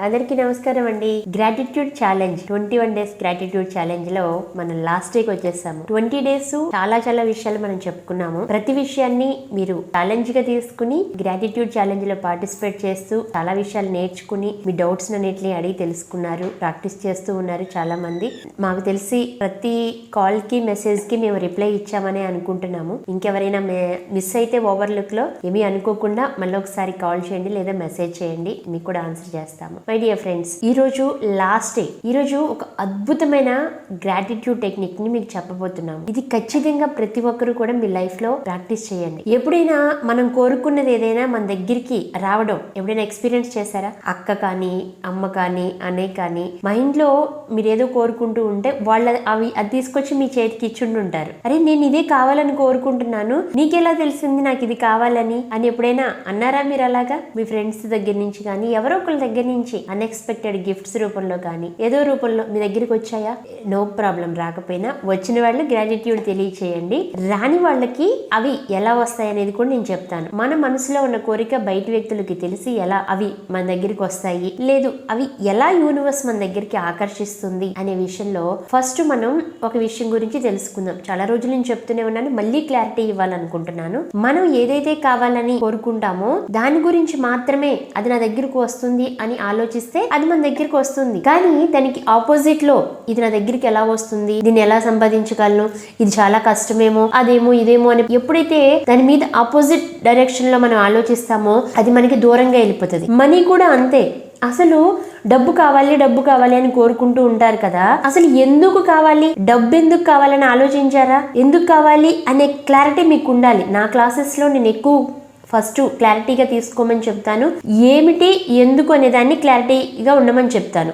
అందరికీ నమస్కారం అండి. Gratitude challenge 21 days gratitude challenge లో మనం లాస్ట్ వీక్ వచ్చేసాము. 20 డేస్ చాలా విషయాలు మనం చెప్పుకున్నాము. ప్రతి విషయాన్ని మీరు ఛాలెంజ్ గా తీసుకుని గ్రాటిట్యూడ్ ఛాలెంజ్ లో పార్టిసిపేట్ చేస్తూ చాలా విషయాలు నేర్చుకుని మీ డౌట్స్ అన్నిటిని అడిగి తెలుసుకున్నారు, ప్రాక్టీస్ చేస్తూ ఉన్నారు చాలా మంది. మాకు తెలిసి ప్రతి కాల్ కి మెసేజ్ కి మేము రిప్లై ఇచ్చామని అనుకుంటున్నాము. ఇంకెవరైనా మిస్ అయితే ఓవర్లుక్ లో ఏమీ అనుకోకుండా మళ్ళీ ఒకసారి కాల్ చేయండి లేదా మెసేజ్ చేయండి, మీకు కూడా ఆన్సర్ చేస్తాము. మై డియర్ ఫ్రెండ్స్, ఈ రోజు లాస్ట్ డే. ఈ రోజు ఒక అద్భుతమైన గ్రాటిట్యూడ్ టెక్నిక్ ని మీకు చెప్పబోతున్నాము. ఇది ఖచ్చితంగా ప్రతి ఒక్కరు కూడా మీ లైఫ్ లో ప్రాక్టీస్ చేయండి. ఎప్పుడైనా మనం కోరుకున్నది ఏదైనా మన దగ్గరికి రావడం ఎప్పుడైనా ఎక్స్పీరియన్స్ చేశారా? అక్క కానీ, అమ్మ కానీ, అన్నయ్య కానీ, మైండ్ లో మీరు ఏదో కోరుకుంటూ ఉంటే అది తీసుకొచ్చి మీ చేతికి ఇచ్చుంటుంటారు. అరే నేను ఇదే కావాలని కోరుకుంటున్నాను, నీకెలా తెలిసింది నాకు ఇది కావాలని అని ఎప్పుడైనా అన్నారా మీరు? అలాగా మీ ఫ్రెండ్స్ దగ్గర నుంచి కానీ ఎవరో ఒకరి దగ్గర నుంచి అన్ఎక్స్పెక్టెడ్ గిఫ్ట్స్ రూపంలో కానీ ఏదో రూపంలో మీ దగ్గరికి వచ్చాయా? No problem. రాకపోయినా వచ్చిన వాళ్ళు గ్రాటిట్యూడ్ తెలియచేయండి. రాని వాళ్ళకి అవి ఎలా వస్తాయి అనేది కూడా నేను చెప్తాను. మన మనసులో ఉన్న కోరిక బయట వ్యక్తులకి తెలిసి ఎలా అవి మన దగ్గరికి వస్తాయి, లేదు అవి ఎలా యూనివర్స్ మన దగ్గరికి ఆకర్షిస్తుంది అనే విషయంలో ఫస్ట్ మనం ఒక విషయం గురించి తెలుసుకుందాం. చాలా రోజుల నుంచి చెప్తూనే ఉన్నాను, మళ్ళీ క్లారిటీ ఇవ్వాలనుకుంటున్నాను. మనం ఏదైతే కావాలని కోరుకుంటామో దాని గురించి మాత్రమే అది నా దగ్గరకు వస్తుంది అని ఆలోచిస్తే అది మన దగ్గరికి వస్తుంది. కానీ దానికి ఆపోజిట్ లో ఇది నా దగ్గరికి ఎలా వస్తుంది, దీన్ని ఎలా సంపాదించగలను, ఇది చాలా కష్టమేమో, అదేమో ఇదేమో అని ఎప్పుడైతే దాని మీద ఆపోజిట్ డైరెక్షన్ లో మనం ఆలోచిస్తామో అది మనకి దూరంగా వెళ్ళిపోతుంది. మనీ కూడా అంతే. అసలు డబ్బు కావాలి అని కోరుకుంటూ ఉంటారు కదా, అసలు ఎందుకు కావాలి, డబ్బు ఎందుకు కావాలని ఆలోచించారా? ఎందుకు కావాలి అనే క్లారిటీ మీకు ఉండాలి. నా క్లాసెస్ లో నేను ఎక్కువ ఫస్ట్ క్లారిటీగా తీసుకోమని చెప్తాను. ఏమిటి ఎందుకు అనే దాన్ని క్లారిటీగా ఉండమని చెప్తాను.